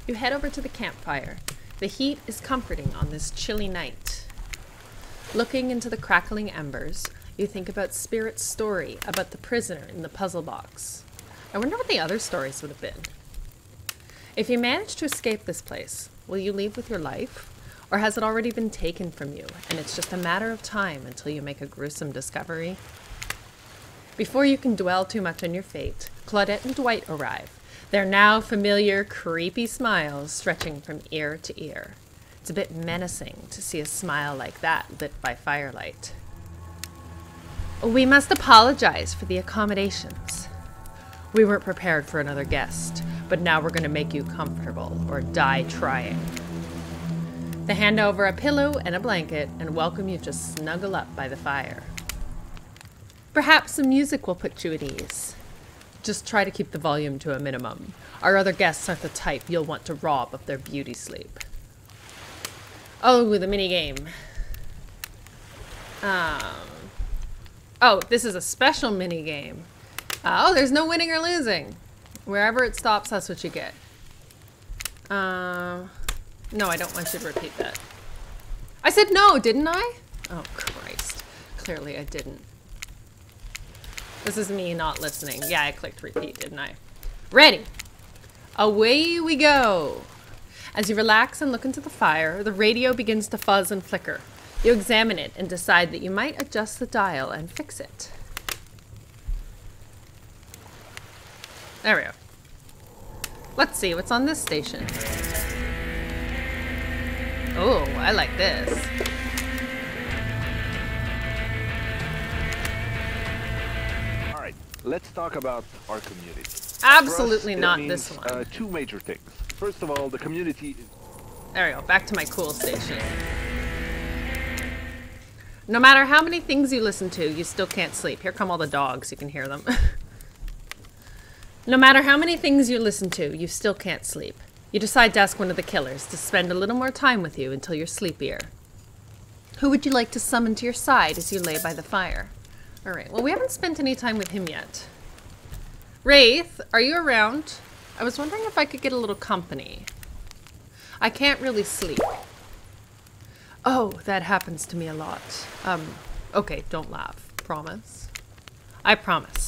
You head over to the campfire. The heat is comforting on this chilly night. Looking into the crackling embers, you think about Spirit's story about the prisoner in the puzzle box. I wonder what the other stories would have been. If you manage to escape this place, will you leave with your life? Or has it already been taken from you, and it's just a matter of time until you make a gruesome discovery? Before you can dwell too much on your fate, Claudette and Dwight arrive, their now familiar, creepy smiles stretching from ear to ear. It's a bit menacing to see a smile like that lit by firelight. We must apologize for the accommodations. We weren't prepared for another guest, but now we're going to make you comfortable or die trying. They hand over a pillow and a blanket and welcome you to snuggle up by the fire. Perhaps some music will put you at ease. Just try to keep the volume to a minimum. Our other guests aren't the type you'll want to rob of their beauty sleep. Oh, the minigame. Oh, this is a special minigame. Oh, there's no winning or losing. Wherever it stops, that's what you get. No, I don't want you to repeat that. I said no, didn't I? Oh, Christ. Clearly I didn't. This is me not listening. Yeah, I clicked repeat, didn't I? Ready. Away we go. As you relax and look into the fire, the radio begins to fuzz and flicker. You examine it and decide that you might adjust the dial and fix it. There we go. Let's see what's on this station. Oh, I like this. All right, let's talk about our community. Absolutely For us, not it this means, one. Two major things. First of all, the community is... There we go, back to my cool station. No matter how many things you listen to, you still can't sleep. Here come all the dogs, you can hear them. No matter how many things you listen to, you still can't sleep. You decide to ask one of the killers to spend a little more time with you until you're sleepier. Who would you like to summon to your side as you lay by the fire? Alright, well we haven't spent any time with him yet. Wraith, are you around? I was wondering if I could get a little company. I can't really sleep. Oh, that happens to me a lot. Okay, don't laugh. Promise? I promise.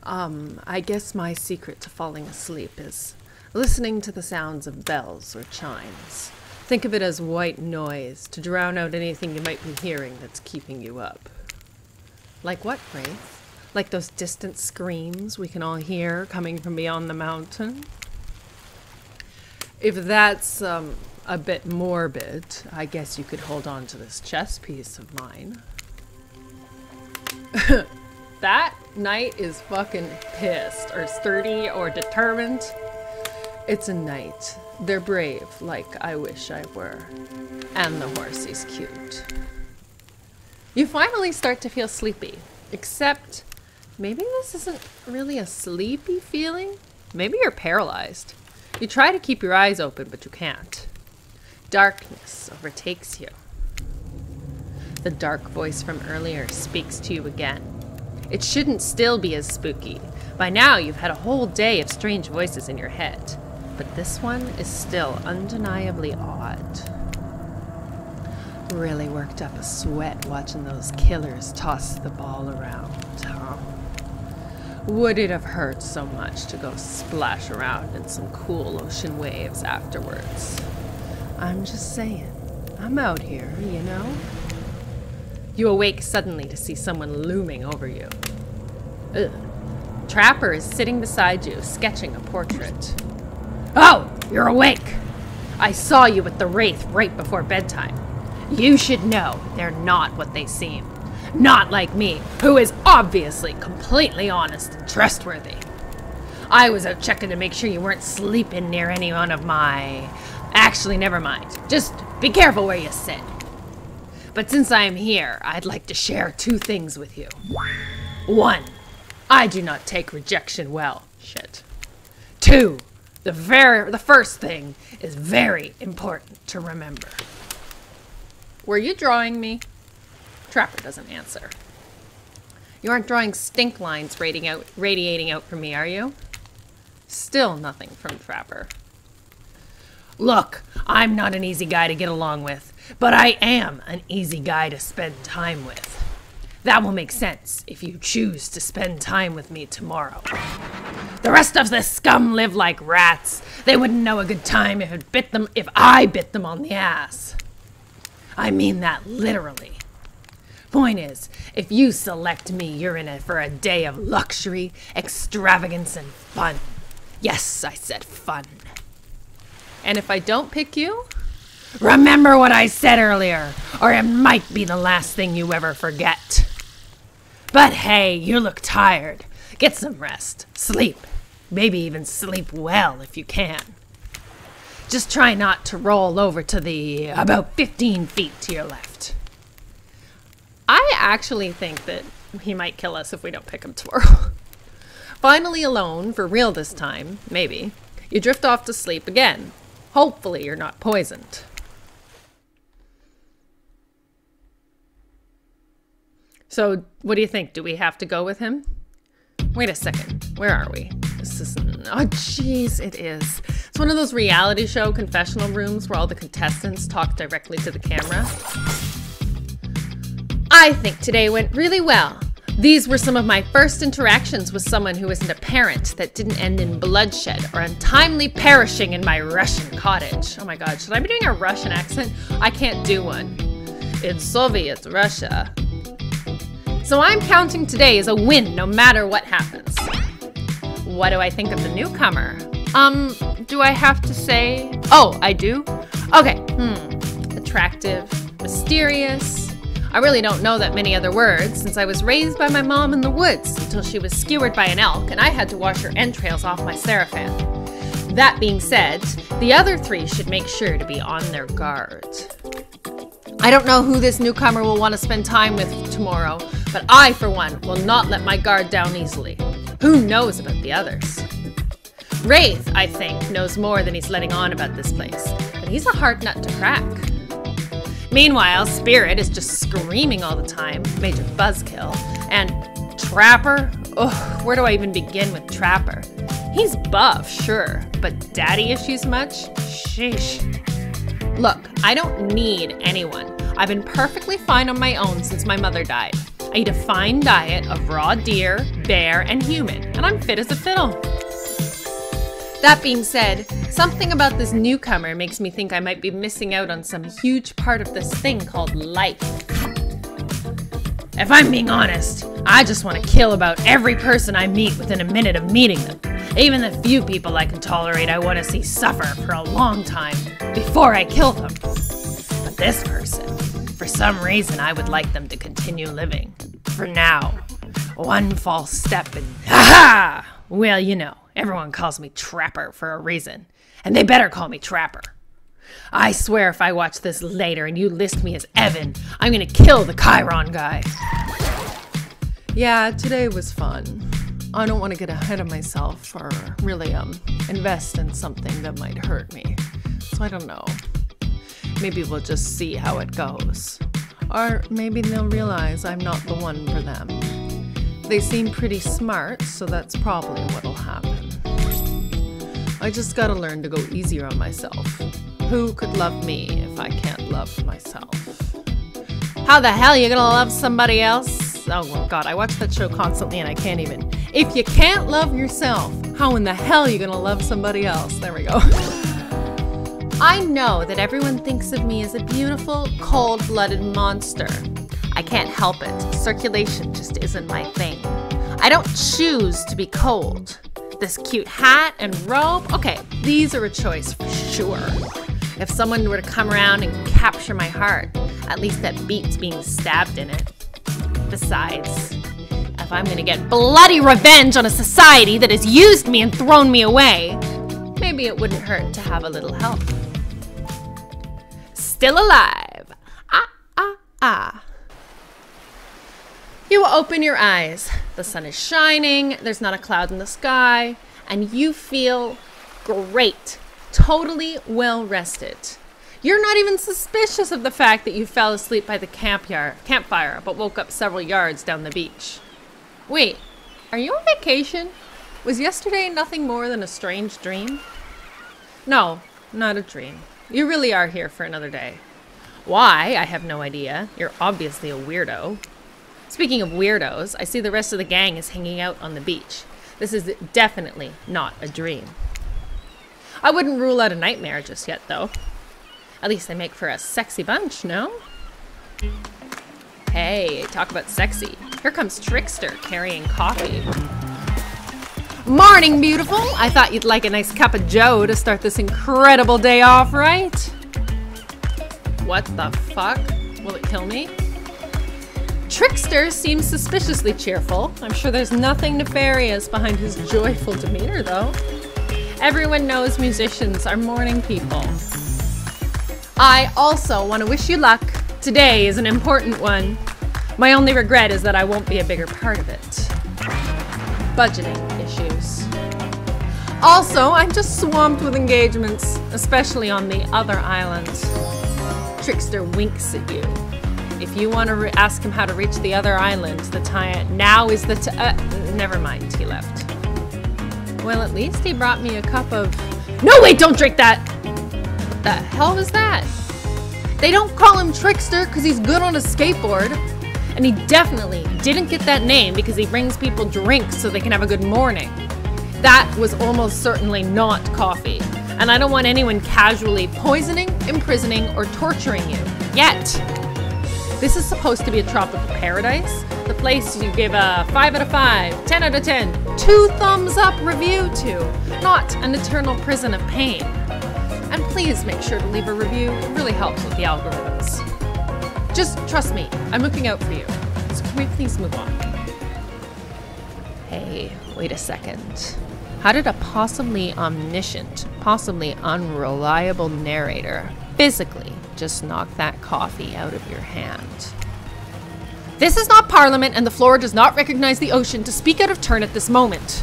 I guess my secret to falling asleep is listening to the sounds of bells or chimes. Think of it as white noise to drown out anything you might be hearing that's keeping you up. Like what, Wraith? Like those distant screams we can all hear coming from beyond the mountain? If that's, a bit morbid, I guess you could hold on to this chess piece of mine. That knight is fucking pissed, or sturdy, or determined. It's a knight. They're brave, like I wish I were. And the horse is cute. You finally start to feel sleepy, except maybe this isn't really a sleepy feeling. Maybe you're paralyzed. You try to keep your eyes open, but you can't. Darkness overtakes you. The dark voice from earlier speaks to you again. It shouldn't still be as spooky. By now, you've had a whole day of strange voices in your head. But this one is still undeniably odd. Really worked up a sweat watching those killers toss the ball around, huh? Would it have hurt so much to go splash around in some cool ocean waves afterwards? I'm just saying. I'm out here, you know? You awake suddenly to see someone looming over you. Ugh. Trapper is sitting beside you, sketching a portrait. Oh, you're awake! I saw you with the Wraith right before bedtime. You should know they're not what they seem. Not like me, who is obviously completely honest and trustworthy. I was out checking to make sure you weren't sleeping near any one of my... Actually, never mind. Just be careful where you sit. But since I am here, I'd like to share two things with you. One, I do not take rejection well. Shit. Two, the first thing is very important to remember. Were you drawing me? Trapper doesn't answer. You aren't drawing stink lines radiating out from me, are you? Still nothing from Trapper. Look, I'm not an easy guy to get along with, but I am an easy guy to spend time with. That will make sense if you choose to spend time with me tomorrow. The rest of the scum live like rats. They wouldn't know a good time if I bit them on the ass. I mean that literally. Point is, if you select me, you're in it for a day of luxury, extravagance, and fun. Yes, I said fun. And if I don't pick you? Remember what I said earlier, or it might be the last thing you ever forget. But hey, you look tired. Get some rest. Sleep. Maybe even sleep well if you can. Just try not to roll over to the about 15 feet to your left. I actually think that he might kill us if we don't pick him tomorrow. Finally alone, for real this time, maybe, you drift off to sleep again. Hopefully you're not poisoned. So, what do you think? Do we have to go with him? Wait a second. Where are we? This isn't... Oh, jeez, it is. It's one of those reality show confessional rooms where all the contestants talk directly to the camera. I think today went really well. These were some of my first interactions with someone who isn't a parent that didn't end in bloodshed or untimely perishing in my Russian cottage. Oh my god, should I be doing a Russian accent? I can't do one. In Soviet Russia. So I'm counting today as a win no matter what happens. What do I think of the newcomer? Do I have to say? Oh, I do? Okay, attractive, mysterious. I really don't know that many other words since I was raised by my mom in the woods until she was skewered by an elk and I had to wash her entrails off my sarafan. That being said, the other three should make sure to be on their guard. I don't know who this newcomer will want to spend time with tomorrow, but I, for one, will not let my guard down easily. Who knows about the others? Wraith, I think, knows more than he's letting on about this place, but he's a hard nut to crack. Meanwhile, Spirit is just screaming all the time, major buzzkill, and Trapper? Ugh, where do I even begin with Trapper? He's buff, sure, but daddy issues much? Sheesh. Look, I don't need anyone. I've been perfectly fine on my own since my mother died. I eat a fine diet of raw deer, bear, and human, and I'm fit as a fiddle. That being said, something about this newcomer makes me think I might be missing out on some huge part of this thing called life. If I'm being honest, I just want to kill about every person I meet within a minute of meeting them. Even the few people I can tolerate, I want to see suffer for a long time before I kill them. But this person, for some reason, I would like them to continue living. For now. One false step and ha-ha! Well, you know, everyone calls me Trapper for a reason. And they better call me Trapper. I swear if I watch this later and you list me as Evan, I'm gonna kill the Chiron guy. Yeah, today was fun. I don't want to get ahead of myself or really invest in something that might hurt me. So I don't know. Maybe we'll just see how it goes. Or maybe they'll realize I'm not the one for them. They seem pretty smart, so that's probably what'll happen. I just gotta learn to go easier on myself. Who could love me if I can't love myself? How the hell are you gonna love somebody else? Oh god, I watch that show constantly and I can't even. If you can't love yourself, how in the hell are you gonna love somebody else? There we go. I know that everyone thinks of me as a beautiful, cold-blooded monster. I can't help it. Circulation just isn't my thing. I don't choose to be cold. This cute hat and robe, okay, these are a choice for sure. If someone were to come around and capture my heart, at least that beats being stabbed in it. Besides, if I'm gonna get bloody revenge on a society that has used me and thrown me away, maybe it wouldn't hurt to have a little help. Still alive. You open your eyes. The sun is shining, there's not a cloud in the sky, and you feel great. Totally well rested. You're not even suspicious of the fact that you fell asleep by the campfire, but woke up several yards down the beach. Wait, are you on vacation? Was yesterday nothing more than a strange dream? No, not a dream. You really are here for another day. Why? I have no idea. You're obviously a weirdo. Speaking of weirdos, I see the rest of the gang is hanging out on the beach. This is definitely not a dream. I wouldn't rule out a nightmare just yet, though. At least they make for a sexy bunch, no? Hey, talk about sexy. Here comes Trickster carrying coffee. Morning, beautiful! I thought you'd like a nice cup of joe to start this incredible day off, right? What the fuck? Will it kill me? Trickster seems suspiciously cheerful. I'm sure there's nothing nefarious behind his joyful demeanor, though. Everyone knows musicians are morning people. I also want to wish you luck. Today is an important one. My only regret is that I won't be a bigger part of it. Budgeting issues. Also, I'm just swamped with engagements, especially on the other islands. Trickster winks at you. If you want to ask him how to reach the other island, now is the never mind, he left. Well, at least he brought me a cup of... No, wait, don't drink that! What the hell was that? They don't call him Trickster because he's good on a skateboard. And he definitely didn't get that name because he brings people drinks so they can have a good morning. That was almost certainly not coffee. And I don't want anyone casually poisoning, imprisoning, or torturing you. Yet. This is supposed to be a tropical paradise. The place you give a 5 out of 5, 10 out of 10, 2 thumbs up review to. Not an eternal prison of pain. And please make sure to leave a review. It really helps with the algorithms. Just trust me, I'm looking out for you. So can we please move on? Hey, wait a second. How did a possibly omniscient, possibly unreliable narrator physically just knock that coffee out of your hand? This is not Parliament, and the floor does not recognize the ocean to speak out of turn at this moment.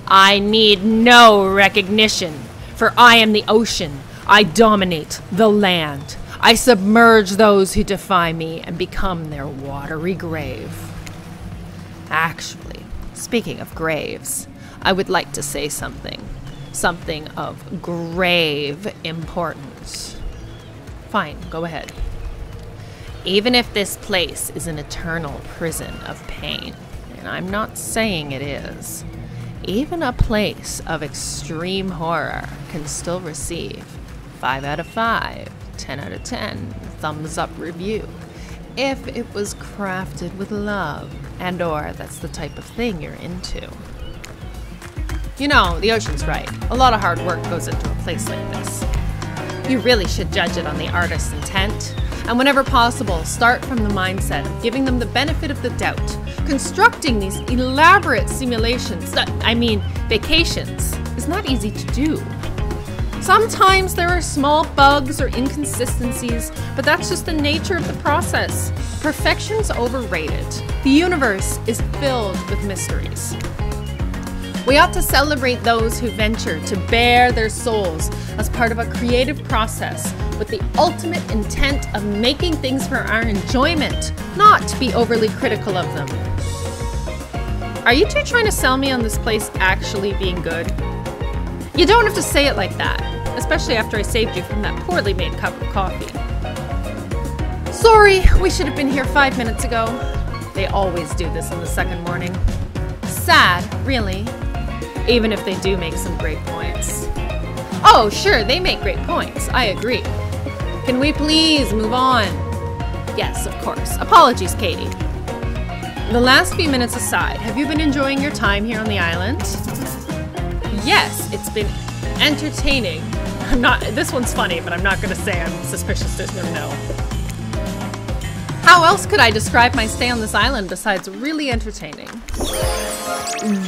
I need no recognition, for I am the ocean. I dominate the land. I submerge those who defy me and become their watery grave. Actually, speaking of graves, I would like to say something. Something of grave importance. Fine, go ahead. Even if this place is an eternal prison of pain, and I'm not saying it is, even a place of extreme horror can still receive 5 out of 5, 10 out of 10, thumbs up review, if it was crafted with love, and or that's the type of thing you're into. You know, the ocean's right. A lot of hard work goes into a place like this. You really should judge it on the artist's intent, and whenever possible, start from the mindset of giving them the benefit of the doubt. Constructing these elaborate simulations, vacations, is not easy to do. Sometimes there are small bugs or inconsistencies, but that's just the nature of the process. Perfection's overrated. The universe is filled with mysteries. We ought to celebrate those who venture to bare their souls as part of a creative process with the ultimate intent of making things for our enjoyment, not to be overly critical of them. Are you two trying to sell me on this place actually being good? You don't have to say it like that, especially after I saved you from that poorly made cup of coffee. Sorry, we should have been here 5 minutes ago. They always do this on the second morning. Sad, really. Even if they do make some great points. Oh, sure, they make great points. I agree. Can we please move on? Yes, of course. Apologies, Katie. The last few minutes aside, have you been enjoying your time here on the island? Yes, it's been entertaining. This one's funny, but I'm not going to say I'm suspicious there's no. How else could I describe my stay on this island besides really entertaining?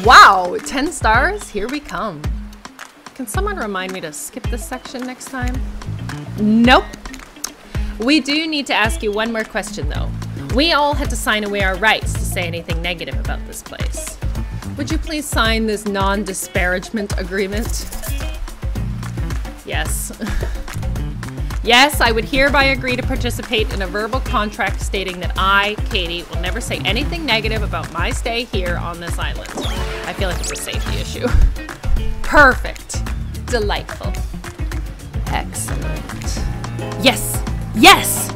Wow, 10 stars? Here we come. Can someone remind me to skip this section next time? Nope. We do need to ask you one more question, though. We all had to sign away our rights to say anything negative about this place. Would you please sign this non-disparagement agreement? Yes. Yes, I would hereby agree to participate in a verbal contract stating that I, Katie, will never say anything negative about my stay here on this island. I feel like it's a safety issue. Perfect. Delightful. Excellent. Yes! Yes!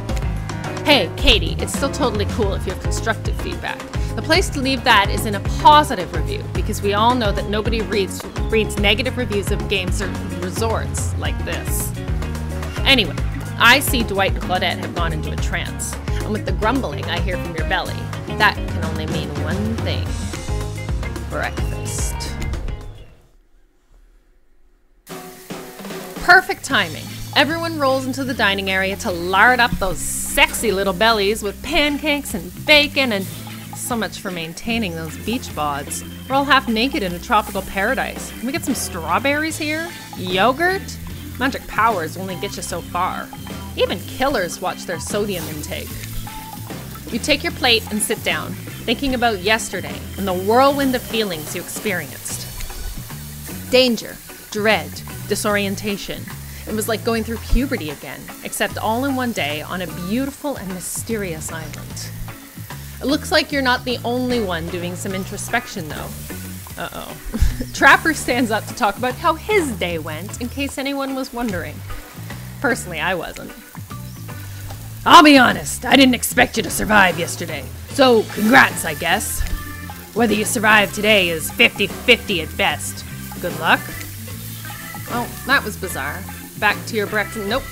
Hey, Katie, it's still totally cool if you have constructive feedback. The place to leave that is in a positive review, because we all know that nobody reads negative reviews of games or resorts like this. Anyway, I see Dwight and Claudette have gone into a trance, and with the grumbling I hear from your belly, that can only mean one thing. Breakfast. Perfect timing. Everyone rolls into the dining area to lard up those sexy little bellies with pancakes and bacon, and so much for maintaining those beach bods. We're all half naked in a tropical paradise. Can we get some strawberries here? Yogurt? Magic powers only get you so far. Even killers watch their sodium intake. You take your plate and sit down, thinking about yesterday and the whirlwind of feelings you experienced. Danger, dread, disorientation. It was like going through puberty again, except all in one day on a beautiful and mysterious island. It looks like you're not the only one doing some introspection, though. Uh-oh. Trapper stands up to talk about how his day went, in case anyone was wondering. Personally, I wasn't. I'll be honest, I didn't expect you to survive yesterday. So, congrats, I guess. Whether you survive today is 50-50 at best. Good luck. Oh, that was bizarre. Back to your breakfast. Nope.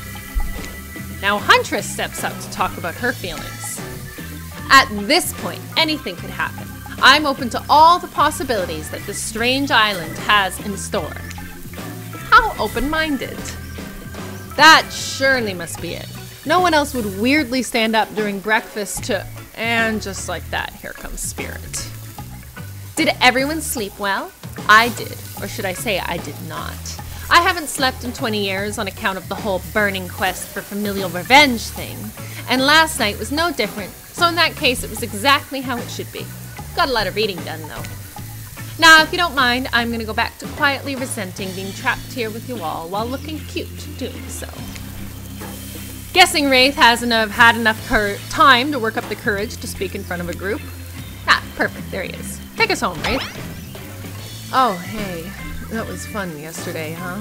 Now Huntress steps up to talk about her feelings. At this point, anything could happen. I'm open to all the possibilities that this strange island has in store. How open-minded. That surely must be it. No one else would weirdly stand up during breakfast to... And just like that, here comes Spirit. Did everyone sleep well? I did. Or should I say I did not. I haven't slept in 20 years on account of the whole burning quest for familial revenge thing. And last night was no different. So in that case, it was exactly how it should be. Got a lot of reading done, though. Now, if you don't mind, I'm going to go back to quietly resenting being trapped here with you all while looking cute doing so. Guessing Wraith hasn't had enough time to work up the courage to speak in front of a group. Ah, perfect. There he is. Take us home, Wraith. Oh, hey. That was fun yesterday, huh?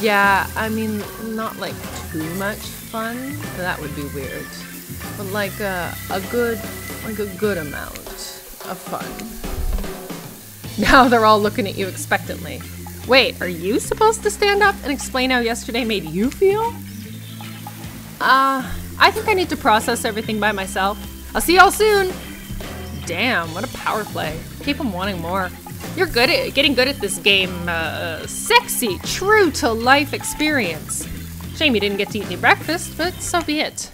Yeah, I mean, not like too much fun. That would be weird. But like a good amount of fun. Now they're all looking at you expectantly. Wait, are you supposed to stand up and explain how yesterday made you feel? I think I need to process everything by myself. I'll see y'all soon. Damn, what a power play. Keep them wanting more. You're getting good at this game. Sexy, true to life experience. Shame you didn't get to eat any breakfast, but so be it.